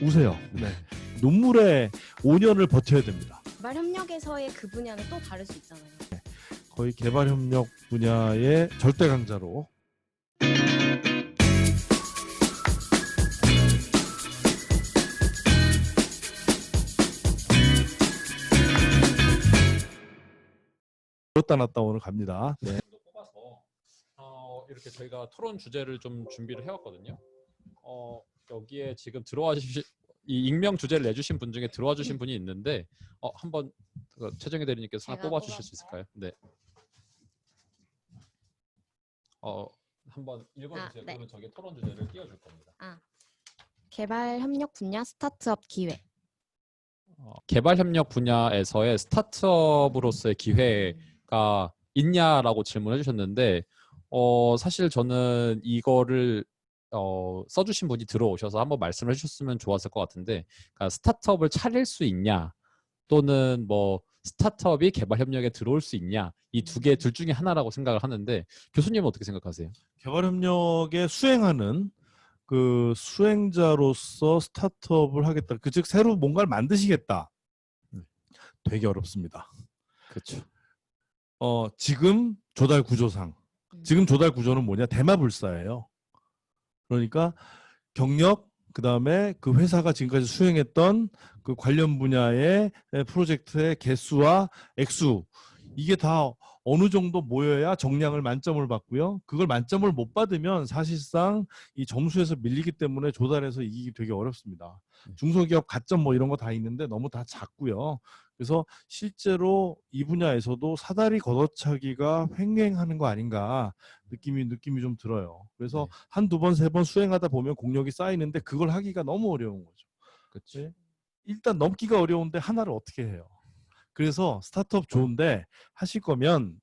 우세요. 네. 눈물의 5년을 버텨야 됩니다. 개발 협력에서의 그 분야는 또 다를 수 있잖아요. 거의 개발 협력 분야의 절대 강자로 들었다 놨다 오늘 갑니다. 네. 뽑아서 이렇게 저희가 토론 주제를 좀 준비를 해왔거든요. 여기에 지금 들어와 주신 이 익명 주제를 내주신 분 중에 들어와 주신 분이 있는데 한번 최정희 대리님께서 하나 뽑아 주실 수 있을까요? 네. 한번 읽어주세요. 네. 그러면 저기 토론 주제를 띄워줄 겁니다. 개발 협력 분야 스타트업 기회. 개발 협력 분야에서의 스타트업으로서의 기회가 있냐라고 질문해 주셨는데 사실 저는 이거를 써주신 분이 들어오셔서 한번 말씀해 주셨으면 좋았을 것 같은데, 그러니까 스타트업을 차릴 수 있냐 또는 뭐 스타트업이 개발 협력에 들어올 수 있냐, 이 두 개 둘 중에 하나라고 생각을 하는데 교수님은 어떻게 생각하세요? 개발 협력에 수행하는 그 수행자로서 스타트업을 하겠다. 즉 새로 뭔가를 만드시겠다. 되게 어렵습니다. 그렇죠. 지금 조달 구조상 지금 조달 구조는 뭐냐? 대마불사예요. 그러니까 경력, 그다음에 그 회사가 지금까지 수행했던 그 관련 분야의 프로젝트의 개수와 액수, 이게 다 어느 정도 모여야 정량을 만점을 받고요. 그걸 만점을 못 받으면 사실상 이 점수에서 밀리기 때문에 조달해서 이기기 되게 어렵습니다. 중소기업 가점 뭐 이런 거 다 있는데 너무 다 작고요. 그래서 실제로 이 분야에서도 사다리 걷어차기가 횡행하는 거 아닌가 느낌이 좀 들어요. 그래서 한두 번, 세 번 수행하다 보면 공력이 쌓이는데 그걸 하기가 너무 어려운 거죠. 그렇죠. 일단 넘기가 어려운데 하나를 어떻게 해요? 그래서 스타트업 좋은데 하실 거면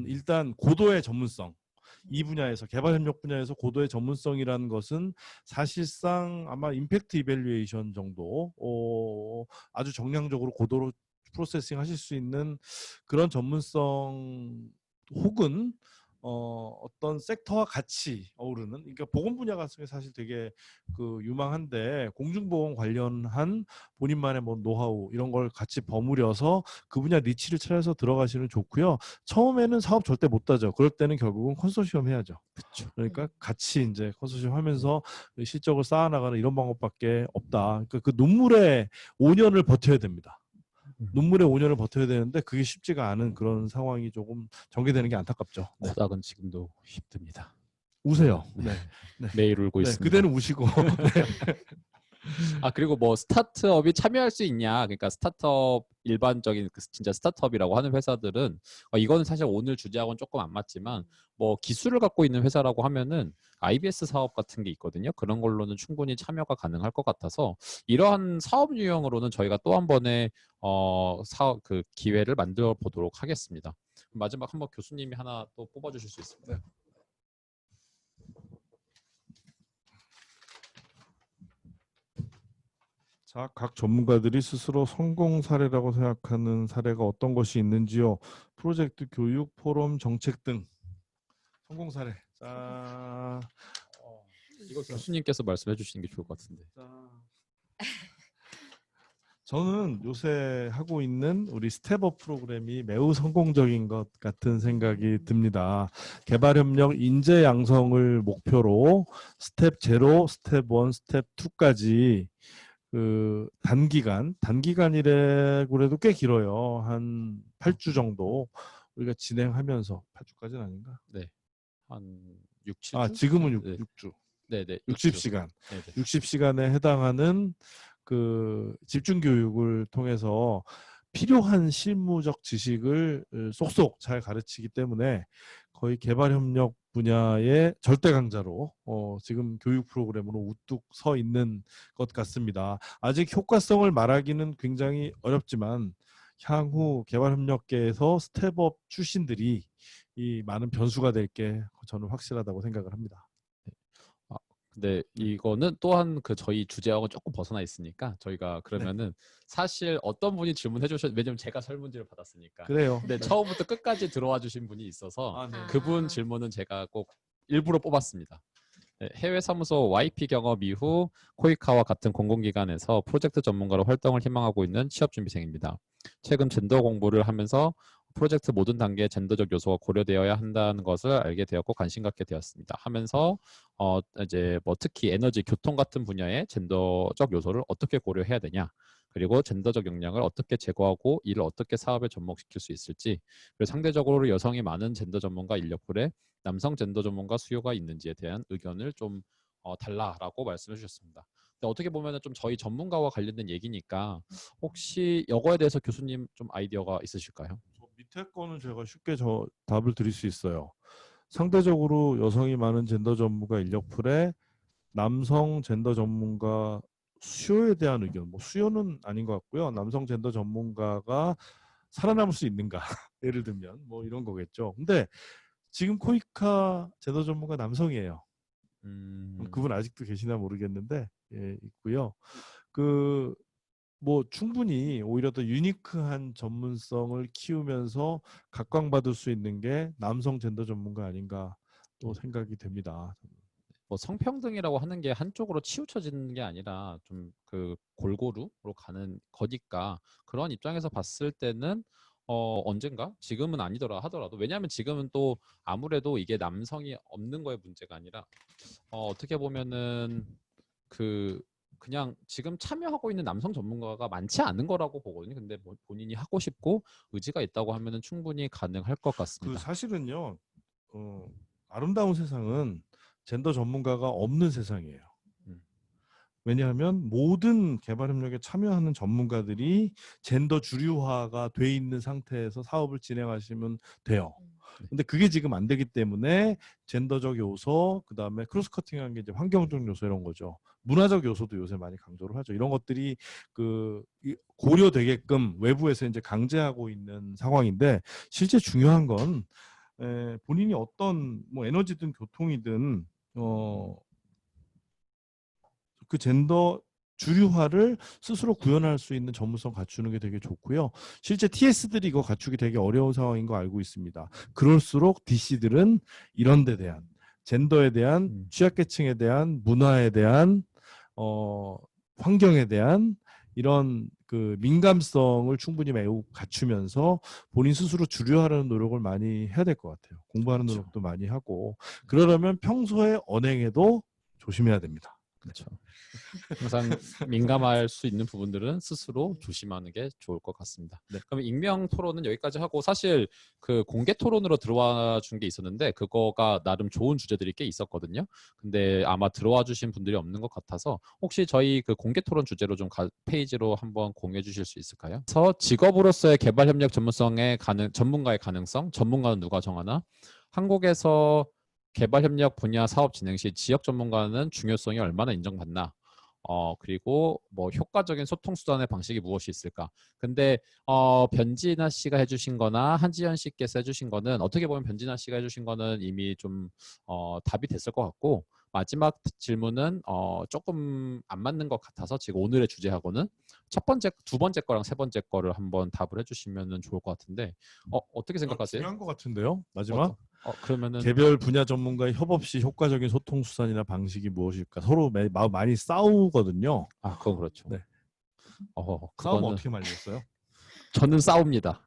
일단 고도의 전문성, 이 분야에서 개발 협력 분야에서 고도의 전문성이라는 것은 사실상 아마 임팩트 이밸류에이션 정도 아주 정량적으로 고도로 프로세싱 하실 수 있는 그런 전문성, 혹은 어떤 섹터와 같이 어우르는, 그러니까 보건 분야 같은 게 사실 되게 그 유망한데 공중보건 관련한 본인만의 뭐 노하우 이런 걸 같이 버무려서 그 분야 니치를 찾아서 들어가시면 좋고요. 처음에는 사업 절대 못 따죠. 그럴 때는 결국은 컨소시엄 해야죠. 그렇죠. 그러니까 같이 이제 컨소시엄 하면서 실적을 쌓아나가는 이런 방법밖에 없다. 그러니까 그 눈물의 5년을 버텨야 됩니다. 눈물의 5년을 버텨야 되는데 그게 쉽지가 않은 그런 상황이 조금 전개되는 게 안타깝죠. 네. 코닥은 지금도 힘듭니다. 우세요. 네. 네. 매일 울고 네. 있습니다. 그대는 우시고. 네. 그리고 뭐 스타트업이 참여할 수 있냐, 그러니까 스타트업, 일반적인 진짜 스타트업이라고 하는 회사들은 이거는 사실 오늘 주제하고는 조금 안 맞지만 뭐 기술을 갖고 있는 회사라고 하면은 IBS 사업 같은 게 있거든요. 그런 걸로는 충분히 참여가 가능할 것 같아서 이러한 사업 유형으로는 저희가 또 한 번의 사업 그 기회를 만들어 보도록 하겠습니다. 마지막 한번 교수님이 하나 또 뽑아주실 수 있습니다. 네. 자, 각 전문가들이 스스로 성공 사례라고 생각하는 사례가 어떤 것이 있는지요? 프로젝트, 교육, 포럼, 정책 등 성공 사례. 자, 이거 교수님께서 말씀해 주시는 게 좋을 것 같은데. 저는 요새 하고 있는 우리 스텝업 프로그램이 매우 성공적인 것 같은 생각이 듭니다. 개발협력 인재 양성을 목표로 스텝 0, 스텝 1, 스텝 2까지 그 단기간이라고 해도 꽤 길어요. 한 8주 정도 우리가 진행하면서, 8주까지는 아닌가? 네. 한 6, 7주? 지금은 네. 6주. 네네. 60시간. 네네. 60시간에 해당하는 그 집중 교육을 통해서 필요한 실무적 지식을 쏙쏙 잘 가르치기 때문에 거의 개발 협력 분야의 절대 강자로 지금 교육 프로그램으로 우뚝 서 있는 것 같습니다. 아직 효과성을 말하기는 굉장히 어렵지만 향후 개발 협력계에서 스텝업 출신들이 이 많은 변수가 될 게 저는 확실하다고 생각을 합니다. 근데 이거는 또한 그 저희 주제하고 조금 벗어나 있으니까 저희가 그러면은 사실 어떤 분이 질문해 주셨, 왜냐면 제가 설문지를 받았으니까. 그래요. 네, 처음부터 끝까지 들어와 주신 분이 있어서 네. 그분 질문은 제가 꼭 일부러 뽑았습니다. 네, 해외 사무소 YP 경험 이후 코이카와 같은 공공기관에서 프로젝트 전문가로 활동을 희망하고 있는 취업준비생입니다. 최근 젠더 공부를 하면서 프로젝트 모든 단계에 젠더적 요소가 고려되어야 한다는 것을 알게 되었고 관심 갖게 되었습니다. 하면서 이제 뭐 특히 에너지, 교통 같은 분야의 젠더적 요소를 어떻게 고려해야 되냐, 그리고 젠더적 역량을 어떻게 제거하고 이를 어떻게 사업에 접목시킬 수 있을지, 그리고 상대적으로 여성이 많은 젠더 전문가 인력풀에 남성 젠더 전문가 수요가 있는지에 대한 의견을 좀 달라라고 말씀해 주셨습니다. 근데 어떻게 보면은 좀 저희 전문가와 관련된 얘기니까 혹시 이거에 대해서 교수님 좀 아이디어가 있으실까요? 저 밑에 거는 제가 쉽게 답을 드릴 수 있어요. 상대적으로 여성이 많은 젠더 전문가 인력풀에 남성 젠더 전문가 수요에 대한 의견, 뭐 수요는 아닌 것 같고요. 남성 젠더 전문가가 살아남을 수 있는가? 예를 들면 뭐 이런 거겠죠. 근데 지금 코이카 젠더 전문가 남성이에요. 그분 아직도 계시나 모르겠는데 예, 있고요. 그 뭐 충분히 오히려 더 유니크한 전문성을 키우면서 각광받을 수 있는 게 남성 젠더 전문가 아닌가 또 생각이 됩니다. 뭐 성평등이라고 하는 게 한쪽으로 치우쳐지는 게 아니라 좀 그 골고루로 가는 거니까 그런 입장에서 봤을 때는 언젠가 지금은 아니더라 하더라도, 왜냐하면 지금은 또 아무래도 이게 남성이 없는 거의 문제가 아니라 어떻게 보면은 그냥 지금 참여하고 있는 남성 전문가가 많지 않은 거라고 보거든요. 근데 뭐 본인이 하고 싶고 의지가 있다고 하면은 충분히 가능할 것 그 같습니다. 사실은요. 아름다운 세상은 젠더 전문가가 없는 세상이에요. 음. 왜냐하면 모든 개발 협력에 참여하는 전문가들이 젠더 주류화가 돼 있는 상태에서 사업을 진행하시면 돼요. 근데 그게 지금 안 되기 때문에 젠더적 요소, 그다음에 크로스 커팅한 게 이제 환경적 요소 이런 거죠. 문화적 요소도 요새 많이 강조를 하죠. 이런 것들이 고려되게끔 외부에서 이제 강제하고 있는 상황인데, 실제 중요한 건 본인이 어떤 뭐 에너지든 교통이든 그 젠더 주류화를 스스로 구현할 수 있는 전문성 갖추는 게 되게 좋고요. 실제 TS들이 이거 갖추기 되게 어려운 상황인 거 알고 있습니다. 그럴수록 DC들은 이런 데 대한 젠더에 대한 취약계층에 대한 문화에 대한 환경에 대한 이런 그 민감성을 충분히 매우 갖추면서 본인 스스로 주류하려는 노력을 많이 해야 될 것 같아요. 공부하는 그렇죠. 노력도 많이 하고, 그러려면 평소에 언행에도 조심해야 됩니다. 그렇죠. 항상 민감할 수 있는 부분들은 스스로 조심하는 게 좋을 것 같습니다. 네. 그럼 익명 토론은 여기까지 하고, 사실 그 공개 토론으로 들어와 준 게 있었는데 그거가 나름 좋은 주제들이 꽤 있었거든요. 근데 아마 들어와 주신 분들이 없는 것 같아서 혹시 저희 그 공개 토론 주제로 좀 페이지로 한번 공유해 주실 수 있을까요? 그래서 직업으로서의 개발 협력 전문성의 전문가의 가능성, 전문가는 누가 정하나, 한국에서 개발 협력 분야 사업 진행 시 지역 전문가는 중요성이 얼마나 인정받나, 그리고 뭐 효과적인 소통 수단의 방식이 무엇이 있을까. 근데 변진아 씨가 해주신 거나 한지연 씨께서 해주신 거는, 어떻게 보면 변진아 씨가 해주신 거는 이미 좀 답이 됐을 것 같고, 마지막 질문은 조금 안 맞는 것 같아서 지금 오늘의 주제하고는 두 번째 거랑 세 번째 거를 한번 답을 해주시면 좋을 것 같은데 어떻게 생각하세요? 중요한 것 같은데요. 마지막 그러면은 개별 분야 전문가의 협업 시 효과적인 소통 수단이나 방식이 무엇일까? 서로 많이 싸우거든요. 그건 그렇죠. 네. 싸우면 그거는 어떻게 말렸어요? 저는 싸웁니다.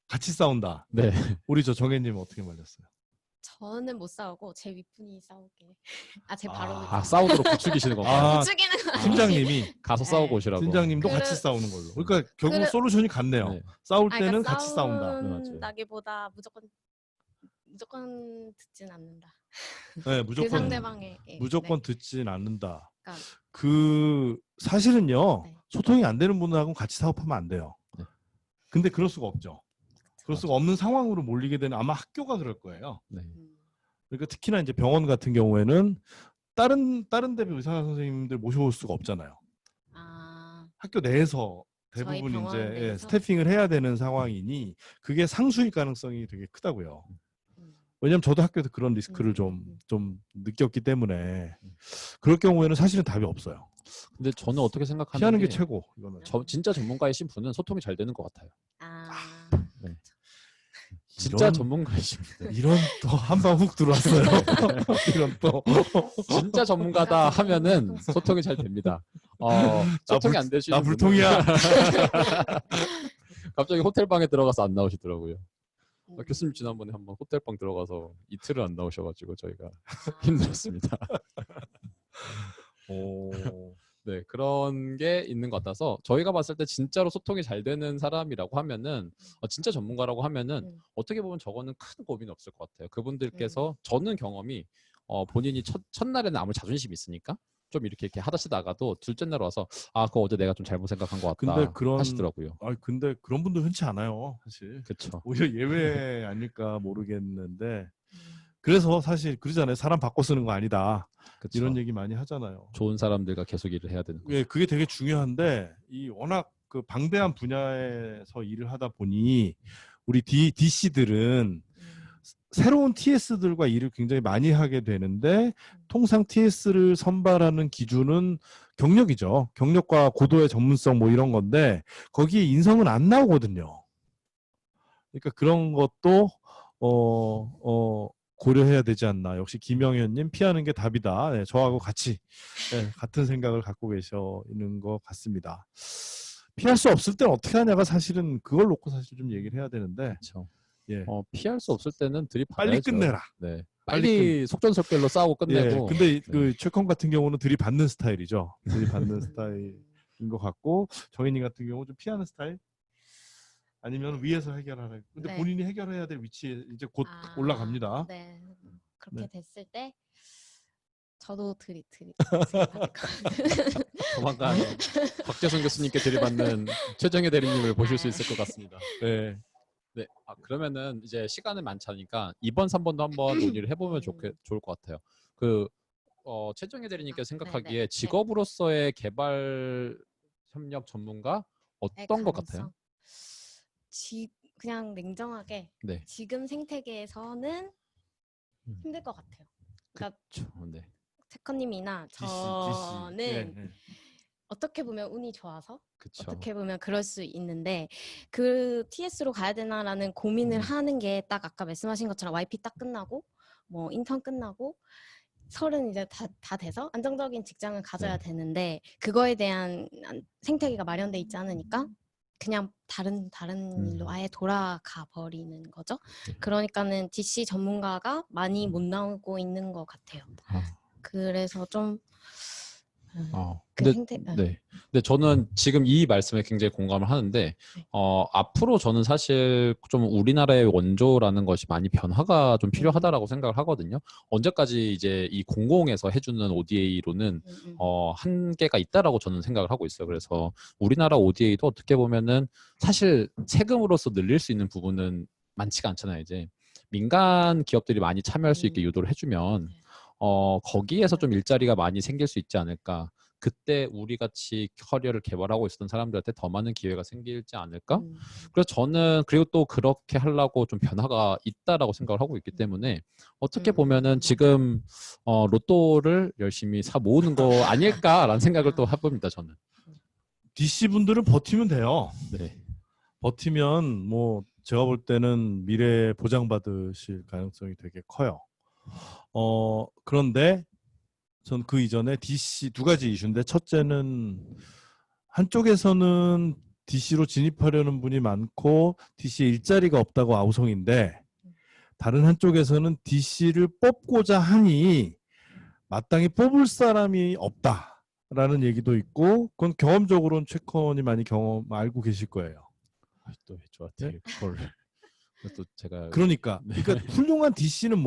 같이 싸운다. 네. 우리 정혜님 어떻게 말렸어요? 저는 못 싸우고 제 윗분이 싸우게. 제 아, 바로 싸우도록 부추기시는 건가요? 부추기는 건 아니지. 팀장님이 가서 네. 싸우고 오시라고. 팀장님도 그- 같이 싸우는 걸로. 그러니까 결국 그- 솔루션이 같네요. 네. 싸울 그러니까 때는 같이 싸운다. 싸운다기보다 무조건 듣진 않는다. 네, 그 무조건 상대방의 무조건 듣진 않는다. 그러니까, 사실은요. 네. 소통이 안 되는 분하고는 같이 사업하면 안 돼요. 네. 근데 그럴 수가 없죠. 그럴 수가 없는 상황으로 몰리게 되는, 아마 학교가 그럴 거예요. 네. 그러니까 특히나 이제 병원 같은 경우에는 다른 데 의사 선생님들 모셔올 수가 없잖아요. 학교 내에서 저희 대부분 병원 이제 내에서? 스태핑을 해야 되는 상황이니 그게 상수일 가능성이 되게 크다고요. 음. 왜냐면 저도 학교에서 그런 리스크를 좀 느꼈기 때문에 그럴 경우에는 사실은 답이 없어요. 근데 저는 어떻게 생각하는 피하는 게 게 최고. 이거는 진짜 전문가이신 분은 소통이 잘 되는 것 같아요. 네. 진짜 이런- 전문가이십니다. 이런 또 한 방 훅 들어왔어요. 이런 또 진짜 전문가다 하면은 소통이 잘 됩니다. 소통이 안 되시는 나 불통이야. 갑자기 호텔 방에 들어가서 안 나오시더라고요. 음. 교수님 지난번에 한번 호텔 방 들어가서 이틀을 안 나오셔가지고 저희가 힘들었습니다. 오. 네, 그런 게 있는 것 같아서 저희가 봤을 때 진짜로 소통이 잘 되는 사람이라고 하면은 진짜 전문가라고 하면은 음. 어떻게 보면 저거는 큰 고민이 없을 것 같아요. 그분들께서 저는 경험이 본인이 첫날에는 아무 자존심이 있으니까 좀 이렇게 하다시다가도 둘째 날 와서 그거 어제 내가 좀 잘못 생각한 것 같다 근데 그런 하시더라고요. 근데 그런 분들 흔치 않아요, 사실. 그렇죠. 오히려 예외 아닐까 모르겠는데 음. 그래서 사실 그러잖아요. 사람 바꿔 쓰는 거 아니다. 그렇죠. 이런 얘기 많이 하잖아요. 좋은 사람들과 계속 일을 해야 되는 거죠. 예, 그게 되게 중요한데 이 워낙 그 방대한 분야에서 일을 하다 보니 우리 DC들은 새로운 TS들과 일을 굉장히 많이 하게 되는데 통상 TS를 선발하는 기준은 경력이죠. 경력과 고도의 전문성 뭐 이런 건데 거기에 인성은 안 나오거든요. 그러니까 그런 것도 고려해야 되지 않나. 역시 김영현님 피하는 게 답이다. 네, 저하고 같이 같은 생각을 갖고 계시는 것 같습니다. 피할 수 없을 때는 어떻게 하냐가 사실은 그걸 놓고 사실 좀 얘기를 해야 되는데 그렇죠. 예. 피할 수 없을 때는 들이받아야죠. 빨리 끝내라. 네. 빨리 빨리 속전속결로 싸우고 끝내고. 예, 근데 네. 그 최컨 같은 경우는 들이받는 스타일이죠. 들이받는 스타일인 것 같고 정인님 같은 경우 좀 피하는 스타일? 아니면 위에서 해결하라. 근데 네. 본인이 해결해야 될 위치에 이제 곧 아, 올라갑니다. 네. 그렇게 네. 됐을 때 저도 들이받을 것 같아요. 조만간 박재선 교수님께 들이받는 최정혜 대리님을 보실 수 있을 것 같습니다. 네. 네. 그러면은 이제 시간은 많지 않으니까 2번, 3번도 한번 논의를 해보면 좋을 것 같아요. 최정혜 대리님께서 생각하기에 네. 직업으로서의 개발 협력 전문가 어떤 것 같아요? 그냥 냉정하게 네. 지금 생태계에서는 힘들 것 같아요. 그러니까 그렇죠. 네. 태커님이나 저는 네, 네. 어떻게 보면 운이 좋아서 그쵸. 어떻게 보면 그럴 수 있는데 그 TS로 가야 되나라는 고민을 하는 게 딱 아까 말씀하신 것처럼 YP 딱 끝나고 뭐 인턴 끝나고 30 이제 다 돼서 안정적인 직장을 가져야 네. 되는데 그거에 대한 생태계가 마련돼 있지 않으니까 그냥 다른 일로 아예 돌아가 버리는 거죠. 네. 그러니까는 DC 전문가가 많이 못 나오고 있는 것 같아요. 그래서 좀 근데 생태 네. 근데 저는 지금 이 말씀에 굉장히 공감을 하는데 앞으로 저는 사실 좀 우리나라의 원조라는 것이 많이 변화가 좀 필요하다라고 생각을 하거든요. 언제까지 이제 이 공공에서 해주는 ODA로는 한계가 있다라고 저는 생각을 하고 있어요. 그래서 우리나라 ODA도 어떻게 보면은 사실 세금으로서 늘릴 수 있는 부분은 많지가 않잖아요. 이제 민간 기업들이 많이 참여할 수 있게 유도를 해주면 거기에서 좀 일자리가 많이 생길 수 있지 않을까. 그때 우리 같이 커리어를 개발하고 있었던 사람들한테 더 많은 기회가 생기지 않을까? 그래서 저는 그리고 또 그렇게 하려고 좀 변화가 있다라고 생각을 하고 있기 때문에 어떻게 보면은 지금 로또를 열심히 사 모으는 거 아닐까라는 생각을 또 해봅니다. 저는. DC 분들은 버티면 돼요. 네. 버티면 뭐 제가 볼 때는 미래에 보장받으실 가능성이 되게 커요. 그런데 전 그 이전에 DC 두 가지 이슈인데 첫째는 한쪽에서는 DC로 진입하려는 분이 많고 DC에 일자리가 없다고 아우성인데 다른 한쪽에서는 DC를 뽑고자 하니 마땅히 뽑을 사람이 없다라는 얘기도 있고 그건 경험적으로는 최컨이 많이 알고 계실 거예요. 또 저한테 그걸 또 제가 그러니까 훌륭한 DC는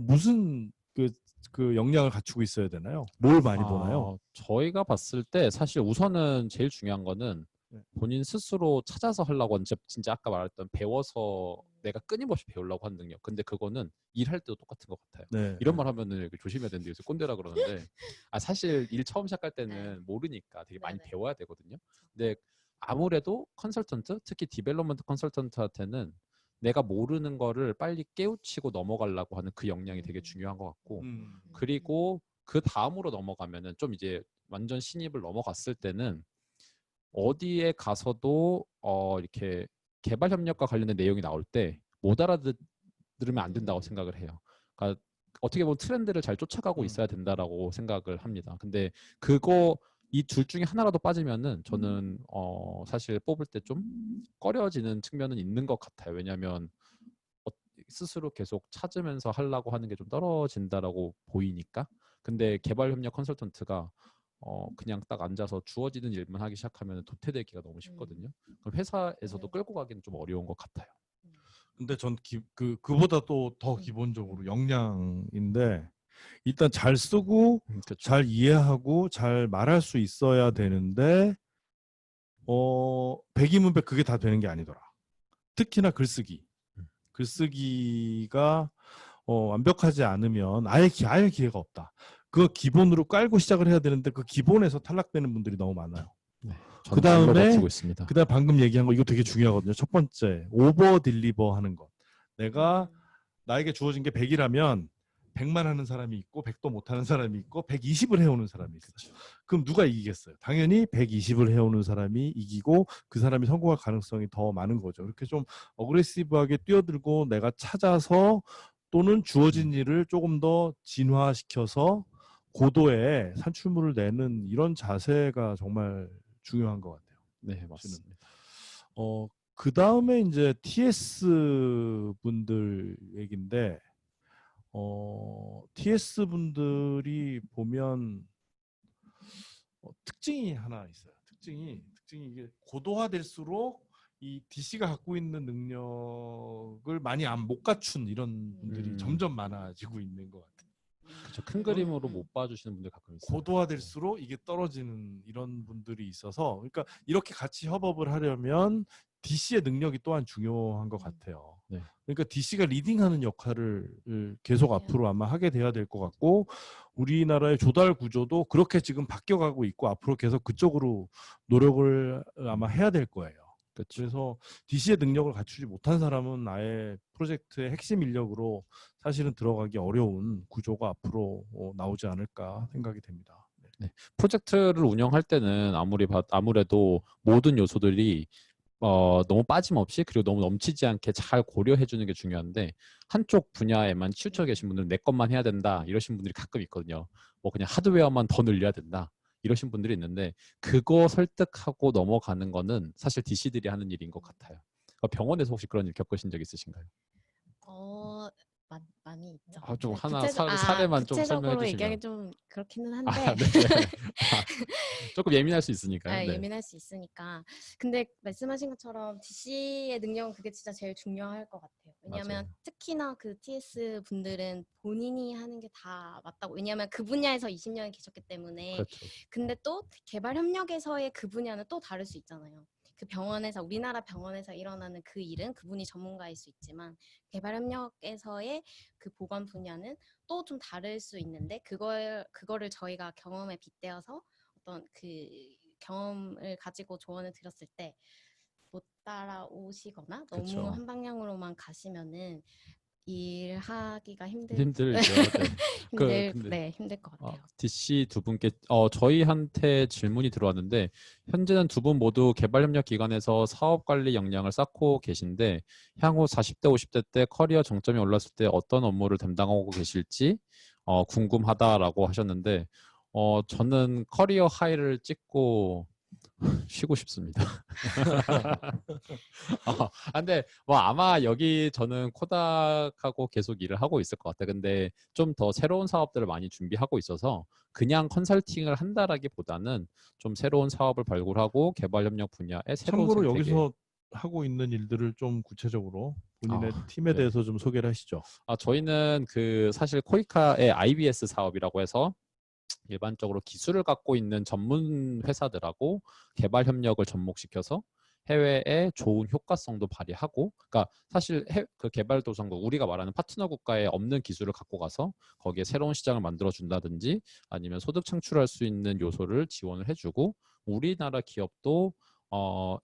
무슨 그 역량을 갖추고 있어야 되나요? 뭘 많이 보나요? 저희가 봤을 때 사실 우선은 제일 중요한 거는 본인 스스로 찾아서 하려고 하는 진짜 아까 말했던 배워서 내가 끊임없이 배우려고 하는 능력. 근데 그거는 일할 때도 똑같은 것 같아요. 네. 이런 말 하면은 조심해야 되는데 요새 꼰대라 그러는데 사실 일 처음 시작할 때는 모르니까 되게 많이 배워야 되거든요. 근데 아무래도 컨설턴트, 특히 디벨롭먼트 컨설턴트한테는 내가 모르는 거를 빨리 깨우치고 넘어가려고 하는 그 역량이 되게 중요한 것 같고 그리고 그 다음으로 넘어가면은 좀 이제 완전 신입을 넘어갔을 때는 어디에 가서도 이렇게 개발 협력과 관련된 내용이 나올 때 못 알아들으면 안 된다고 생각을 해요. 그러니까 어떻게 보면 트렌드를 잘 쫓아가고 있어야 된다라고 생각을 합니다. 근데 그거 이 둘 중에 하나라도 빠지면은 저는 사실 뽑을 때 좀 꺼려지는 측면은 있는 것 같아요. 왜냐하면 스스로 계속 찾으면서 하려고 하는 게 좀 떨어진다라고 보이니까. 근데 개발 협력 컨설턴트가 그냥 딱 앉아서 주어지는 일만 하기 시작하면 도태되기가 너무 쉽거든요. 그럼 회사에서도 끌고 가기는 좀 어려운 것 같아요. 근데 전 그보다 또 더 기본적으로 역량인데 일단 잘 쓰고 그렇죠. 잘 이해하고 잘 말할 수 있어야 되는데 백이문백 그게 다 되는 게 아니더라. 특히나 글쓰기. 글쓰기가 완벽하지 않으면 아예 기회가 없다. 그거 기본으로 깔고 시작을 해야 되는데 그 기본에서 탈락되는 분들이 너무 많아요. 네, 그 다음에 버티고 있습니다. 그다음 방금 얘기한 거 이거 되게 중요하거든요. 첫 번째 오버 딜리버 하는 것. 내가 나에게 주어진 게 100이라면 100만 하는 사람이 있고 100도 못하는 사람이 있고 120을 해오는 사람이 있어요. 그럼 누가 이기겠어요? 당연히 120을 해오는 사람이 이기고 그 사람이 성공할 가능성이 더 많은 거죠. 이렇게 좀 어그레시브하게 뛰어들고 내가 찾아서 또는 주어진 일을 조금 더 진화시켜서 고도의 산출물을 내는 이런 자세가 정말 중요한 것 같아요. 네, 맞습니다. 그 다음에 이제 TS 분들 얘긴데, TS 분들이 보면 특징이 하나 있어요. 특징이 이게 고도화될수록 이 DC가 갖고 있는 능력을 많이 못 갖춘 이런 분들이 점점 많아지고 있는 것 같아요. 그렇죠. 큰 그림으로 못 봐주시는 분들 가끔 있어요. 고도화될수록 이게 떨어지는 이런 분들이 있어서, 그러니까 이렇게 같이 협업을 하려면 DC의 능력이 또한 중요한 것 같아요. 네. 그러니까 DC가 리딩하는 역할을 계속 앞으로 아마 하게 돼야 될 것 같고, 우리나라의 조달 구조도 그렇게 지금 바뀌어가고 있고 앞으로 계속 그쪽으로 노력을 아마 해야 될 거예요. 그렇죠. 그래서 DC의 능력을 갖추지 못한 사람은 아예 프로젝트의 핵심 인력으로 사실은 들어가기 어려운 구조가 앞으로 나오지 않을까 생각이 됩니다. 네. 프로젝트를 운영할 때는 아무래도 모든 요소들이 너무 빠짐없이 그리고 너무 넘치지 않게 잘 고려해 주는 게 중요한데, 한쪽 분야에만 치우쳐 계신 분들은 내 것만 해야 된다 이러신 분들이 가끔 있거든요. 뭐 그냥 하드웨어만 더 늘려야 된다 이러신 분들이 있는데, 그거 설득하고 넘어가는 거는 사실 DC들이 하는 일인 것 같아요. 병원에서 혹시 그런 일 겪으신 적 있으신가요? 많이 있죠. 좀 네, 하나 사례만 좀 설명해 구체적으로 얘기하기 주시면. 좀 그렇기는 한데 네. 조금 예민할 수 있으니까요. 네. 예민할 수 있으니까. 근데 말씀하신 것처럼 DC의 능력은 그게 진짜 제일 중요할 것 같아요. 왜냐하면 맞아요. 특히나 그 TS 분들은 본인이 하는 게 다 맞다고. 왜냐하면 그 분야에서 20년 계셨기 때문에. 그렇죠. 근데 또 개발 협력에서의 그 분야는 또 다를 수 있잖아요. 그 병원에서, 우리나라 병원에서 일어나는 그 일은 그분이 전문가일 수 있지만, 개발 협력에서의 그 보건 분야는 또 좀 다를 수 있는데, 그거를 저희가 경험에 빗대어서 어떤 그 경험을 가지고 조언을 드렸을 때 못 따라오시거나 너무 그쵸. 한 방향으로만 가시면은 일하기가 힘들죠. 네. 힘들 것 같아요. DC 두 분께 저희한테 질문이 들어왔는데, 현재는 두 분 모두 개발협력기관에서 사업관리 역량을 쌓고 계신데 향후 40대 50대 때 커리어 정점이 올랐을 때 어떤 업무를 담당하고 계실지 궁금하다라고 하셨는데, 저는 커리어 하이를 찍고 쉬고 싶습니다. 근데 뭐 아마 여기 저는 코닥하고 계속 일을 하고 있을 것 같아요. 근데 좀 더 새로운 사업들을 많이 준비하고 있어서 그냥 컨설팅을 한다라기보다는 좀 새로운 사업을 발굴하고 개발 협력 분야의 새로운 참고로 생태계. 여기서 하고 있는 일들을 좀 구체적으로 본인의 팀에 네. 대해서 좀 소개를 하시죠. 저희는 사실 코이카의 IBS 사업이라고 해서 일반적으로 기술을 갖고 있는 전문 회사들하고 개발 협력을 접목시켜서 해외에 좋은 효과성도 발휘하고, 그러니까 사실 그 개발도상국, 우리가 말하는 파트너 국가에 없는 기술을 갖고 가서 거기에 새로운 시장을 만들어 준다든지 아니면 소득 창출할 수 있는 요소를 지원을 해주고, 우리나라 기업도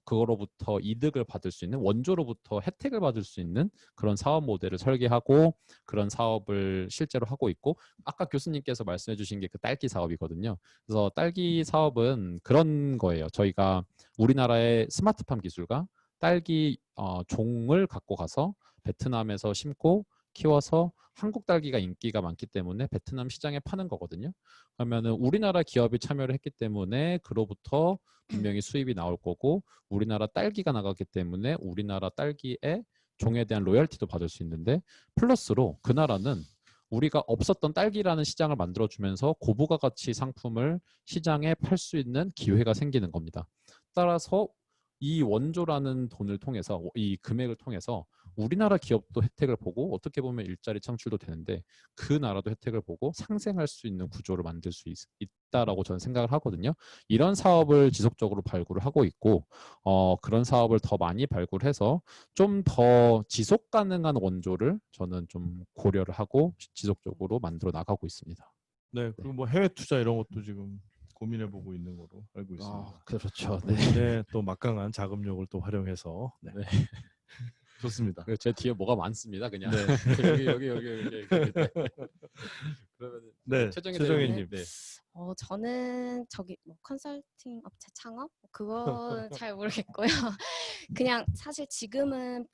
그거로부터 이득을 받을 수 있는, 원조로부터 혜택을 받을 수 있는 그런 사업 모델을 설계하고 그런 사업을 실제로 하고 있고, 아까 교수님께서 말씀해 주신 게 그 딸기 사업이거든요. 그래서 딸기 사업은 그런 거예요. 저희가 우리나라의 스마트팜 기술과 딸기 종을 갖고 가서 베트남에서 심고 키워서 한국 딸기가 인기가 많기 때문에 베트남 시장에 파는 거거든요. 그러면은 우리나라 기업이 참여를 했기 때문에 그로부터 분명히 수입이 나올 거고 우리나라 딸기가 나가기 때문에 우리나라 딸기의 종에 대한 로열티도 받을 수 있는데 플러스로 그 나라는 우리가 없었던 딸기라는 시장을 만들어주면서 고부가 가치 상품을 시장에 팔 수 있는 기회가 생기는 겁니다. 따라서 이 원조라는 돈을 통해서 이 금액을 통해서 우리나라 기업도 혜택을 보고 어떻게 보면 일자리 창출도 되는데 그 나라도 혜택을 보고 상생할 수 있는 구조를 만들 수 있다라고 저는 생각을 하거든요. 이런 사업을 지속적으로 발굴을 하고 있고 그런 사업을 더 많이 발굴해서 좀 더 지속 가능한 원조를 저는 좀 고려를 하고 지속적으로 만들어 나가고 있습니다. 네, 그리고 뭐 해외 투자 이런 것도 지금 고민해보고 있는 거로 알고 있습니다. 그렇죠. 네, 또 막강한 자금력을 또 활용해서 네. 네. 좋습니다. 제 뒤에 뭐가 많습니다. 그냥 네. 여기. 그러면 네, 최정희 최정희님. 네. 저는 저기 뭐 컨설팅 업체 창업 그건 잘 모르겠고요. 그냥 사실 지금은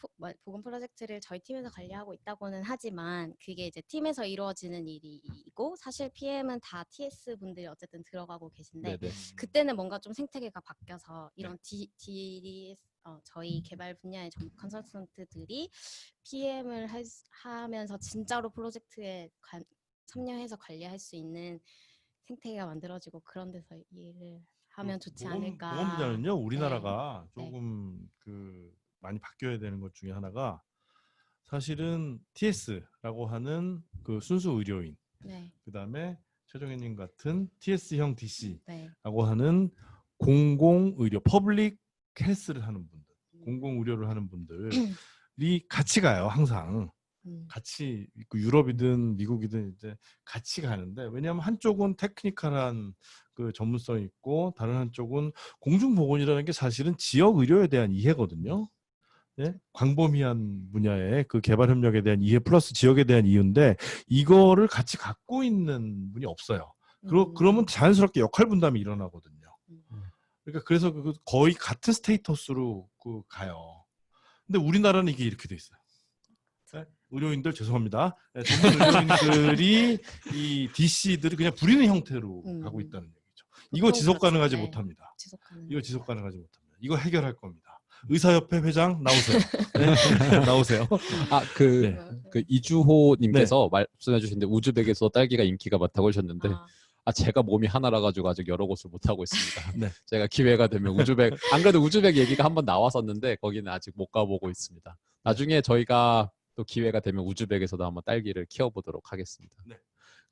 보건 프로젝트를 저희 팀에서 관리하고 있다고는 하지만 그게 이제 팀에서 이루어지는 일이고 사실 PM은 다 TS 분들이 어쨌든 들어가고 계신데 네네. 그때는 뭔가 좀 생태계가 바뀌어서 이런 저희 개발 분야의 전문 컨설턴트들이 PM을 하면서 진짜로 프로젝트에 참여해서 관리할 수 있는 생태계가 만들어지고 그런 데서 일을 하면 좋지 않을까. 보건 분야는요, 우리나라가 네. 조금 그 많이 바뀌어야 되는 것 중에 하나가 사실은 TS라고 하는 그 순수 의료인, 네. 그다음에 최정혜님 같은 TS형 DC라고 네. 하는 공공 의료, 퍼블릭 헬스를 하는 분들, 공공 의료를 하는 분들이 같이 가요, 항상. 같이 유럽이든 미국이든 이제 같이 가는데 왜냐하면 한쪽은 테크니컬한 그 전문성이 있고 다른 한쪽은 공중보건이라는 게 사실은 지역 의료에 대한 이해거든요. 네? 광범위한 분야의 그 개발 협력에 대한 이해 플러스 지역에 대한 이유인데 이거를 같이 갖고 있는 분이 없어요. 그러면 자연스럽게 역할 분담이 일어나거든요. 그러니까 그래서 거의 같은 스테이터스로 가요. 근데 우리나라는 이게 이렇게 돼 있어요. 네? 의료인들 죄송합니다. 네, 전문 의료인들이 이 DC들을 그냥 부리는 형태로 가고 있다는 얘기죠. 이거 지속 가능하지 못합니다. 이거 지속 가능하지 못합니다. 이거 해결할 겁니다. 의사협회 회장 나오세요. 네. 나오세요. 그 이주호님께서 말씀해 주신데 우즈벡에서 딸기가 인기가 많다고 하셨는데 제가 몸이 하나라 가지고 아직 여러 곳을 못 하고 있습니다. 네. 제가 기회가 되면 우즈벡 안 그래도 우즈벡 얘기가 한번 나왔었는데 거기는 아직 못 가보고 있습니다. 나중에 저희가 또 기회가 되면 우즈벡에서도 한번 딸기를 키워보도록 하겠습니다. 네.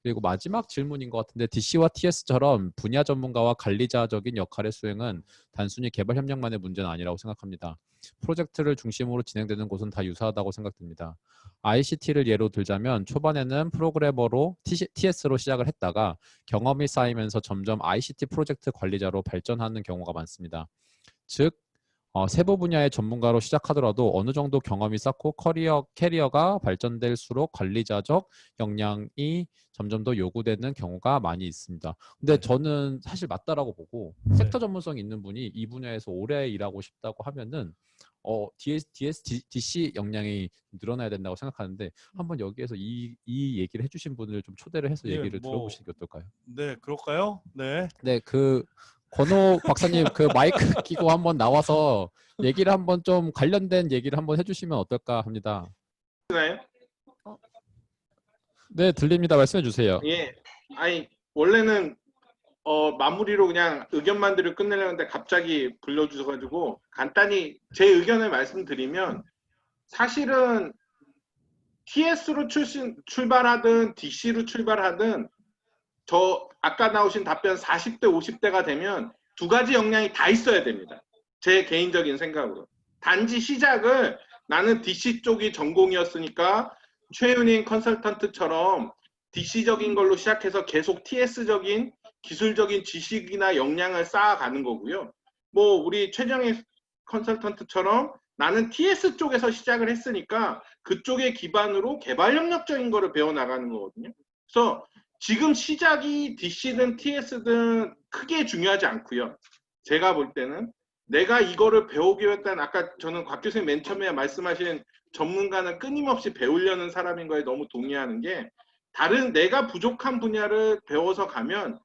그리고 마지막 질문인 것 같은데 DC와 TS처럼 분야 전문가와 관리자적인 역할의 수행은 단순히 개발 협력만의 문제는 아니라고 생각합니다. 프로젝트를 중심으로 진행되는 곳은 다 유사하다고 생각됩니다. ICT를 예로 들자면 초반에는 프로그래머로 TS로 시작을 했다가 경험이 쌓이면서 점점 ICT 프로젝트 관리자로 발전하는 경우가 많습니다. 즉 세부 분야의 전문가로 시작하더라도 어느 정도 경험이 쌓고 캐리어가 발전될수록 관리자적 역량이 점점 더 요구되는 경우가 많이 있습니다. 근데 저는 사실 맞다라고 보고 섹터 전문성이 있는 분이 이 분야에서 오래 일하고 싶다고 하면은 DC 역량이 늘어나야 된다고 생각하는데 한번 여기에서 이 얘기를 해주신 분을 좀 초대를 해서 얘기를 들어보시는 게 어떨까요? 네, 그럴까요? 네. 네, 권호 박사님 마이크 끼고 한번 나와서 얘기를 한번 좀 관련된 얘기를 한번 해주시면 어떨까 합니다. 들리나요? 네, 들립니다. 말씀해 주세요. 예. 아니 원래는 마무리로 그냥 의견만 드리고 끝내려는데 갑자기 불러주셔가지고 간단히 제 의견을 말씀드리면 사실은 TS로 출발하든 DC로 출발하든 저 아까 나오신 답변 40대 50대가 되면 두 가지 역량이 다 있어야 됩니다. 제 개인적인 생각으로. 단지 시작을 나는 DC 쪽이 전공이었으니까 최윤인 컨설턴트처럼 DC적인 걸로 시작해서 계속 TS적인 기술적인 지식이나 역량을 쌓아가는 거고요. 뭐 우리 최정희 컨설턴트처럼 나는 TS 쪽에서 시작을 했으니까 그쪽의 기반으로 개발 협력적인 거를 배워나가는 거거든요. 그래서 지금 시작이 DC든 TS든 크게 중요하지 않고요. 제가 볼 때는 내가 이거를 배우기 위해서 아까 저는 곽 교수님 맨 처음에 말씀하신 전문가는 끊임없이 배우려는 사람인 거에 너무 동의하는 게 다른 내가 부족한 분야를 배워서 가면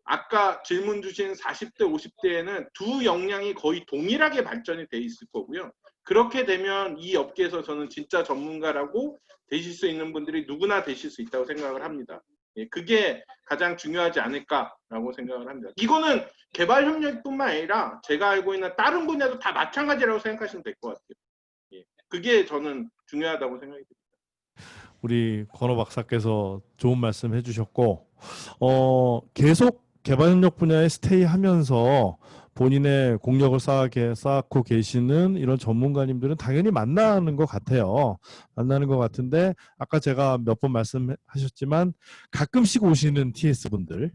아까 질문 주신 40대, 50대에는 두 역량이 거의 동일하게 발전이 돼 있을 거고요. 그렇게 되면 이 업계에서 저는 진짜 전문가라고 되실 수 있는 분들이 누구나 되실 수 있다고 생각을 합니다. 예, 그게 가장 중요하지 않을까라고 생각을 합니다. 이거는 개발 협력뿐만 아니라 제가 알고 있는 다른 분야도 다 마찬가지라고 생각하시면 될 것 같아요. 예, 그게 저는 중요하다고 생각이 듭니다. 우리 권호 박사께서 좋은 말씀 해주셨고, 계속 개발협력 분야에 스테이하면서 본인의 공력을 쌓고 계시는 이런 전문가님들은 당연히 만나는 것 같아요. 만나는 것 같은데 아까 제가 몇 번 말씀하셨지만 가끔씩 오시는 TS분들,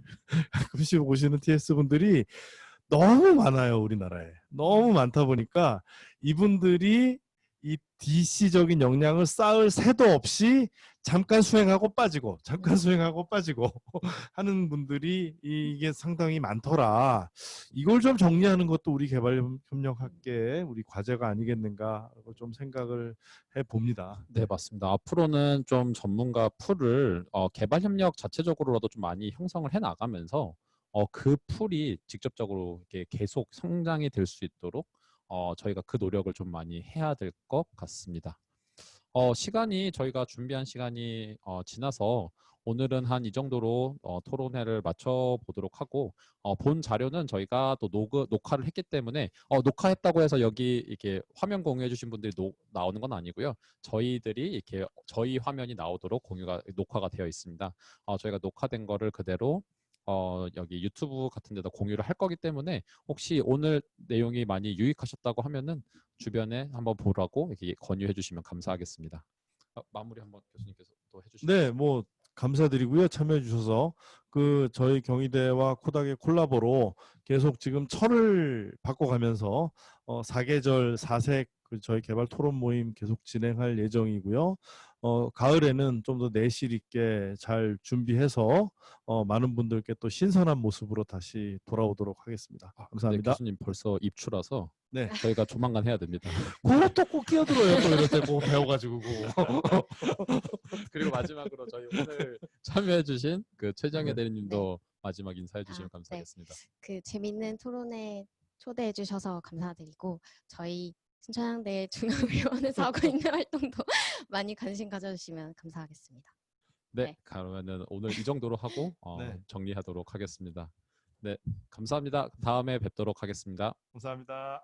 가끔씩 오시는 TS분들이 너무 많아요, 우리나라에. 너무 많다 보니까 이분들이 이 DC적인 역량을 쌓을 새도 없이 잠깐 수행하고 빠지고 잠깐 수행하고 빠지고 하는 분들이 이게 상당히 많더라. 이걸 좀 정리하는 것도 우리 개발협력학계의 우리 과제가 아니겠는가 좀 생각을 해봅니다. 네, 맞습니다. 앞으로는 좀 전문가 풀을 개발 협력 자체적으로라도 좀 많이 형성을 해 나가면서 그 풀이 직접적으로 이렇게 계속 성장이 될 수 있도록 저희가 그 노력을 좀 많이 해야 될 것 같습니다. 시간이 저희가 준비한 시간이 지나서 오늘은 한 이 정도로 토론회를 마쳐 보도록 하고 본 자료는 저희가 또 녹화를 했기 때문에 녹화했다고 해서 여기 이렇게 화면 공유해 주신 분들이 나오는 건 아니고요. 저희들이 이렇게 저희 화면이 나오도록 녹화가 되어 있습니다. 저희가 녹화된 거를 그대로 여기 유튜브 같은 데다 공유를 할 거기 때문에 혹시 오늘 내용이 많이 유익하셨다고 하면은 주변에 한번 보라고 이렇게 권유해 주시면 감사하겠습니다. 마무리 한번 교수님께서 또 해주시면. 네, 뭐 감사드리고요. 참여해 주셔서 그 저희 경희대와 코닥의 콜라보로 계속 지금 철을 바꿔가면서 4계절 4색 그 저희 개발 토론 모임 계속 진행할 예정이고요. 가을에는 좀 더 내실 있게 잘 준비해서 많은 분들께 또 신선한 모습으로 다시 돌아오도록 하겠습니다. 근데 감사합니다. 교수님 벌써 입추라서 네. 저희가 조만간 해야 됩니다. 그것도 꼭 끼어들어요. 또 이럴 때꼭 배워가지고. 그리고 마지막으로 저희 오늘 참여해주신 그 최정혜 대리님도 마지막 인사해 주시면 네. 감사하겠습니다. 그 재밌는 토론에 초대해 주셔서 감사드리고 저희 순천향대 중앙위원회에서 하고 있는 활동도 많이 관심 가져주시면 감사하겠습니다. 네, 네. 그러면은 오늘 이 정도로 하고 네. 정리하도록 하겠습니다. 네, 감사합니다. 다음에 뵙도록 하겠습니다. 감사합니다.